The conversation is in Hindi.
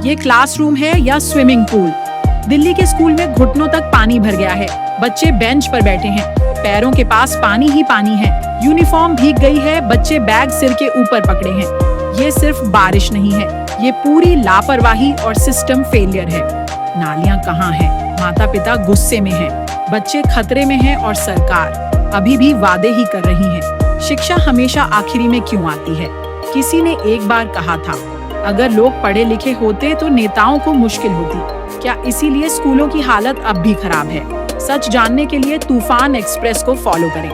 ये क्लासरूम है या स्विमिंग पूल? दिल्ली के स्कूल में घुटनों तक पानी भर गया है। बच्चे बेंच पर बैठे हैं, पैरों के पास पानी ही पानी है। यूनिफॉर्म भीग गई है, बच्चे बैग सिर के ऊपर पकड़े हैं। ये सिर्फ बारिश नहीं है, ये पूरी लापरवाही और सिस्टम फेलियर है। नालियां कहाँ हैं? माता पिता गुस्से में हैं, बच्चे खतरे में हैं और सरकार अभी भी वादे ही कर रही है। शिक्षा हमेशा आखिरी में क्यों आती है? किसी ने एक बार कहा था, अगर लोग पढ़े लिखे होते तो नेताओं को मुश्किल होती। क्या इसीलिए स्कूलों की हालत अब भी खराब है? सच जानने के लिए तूफान एक्सप्रेस को फॉलो करें।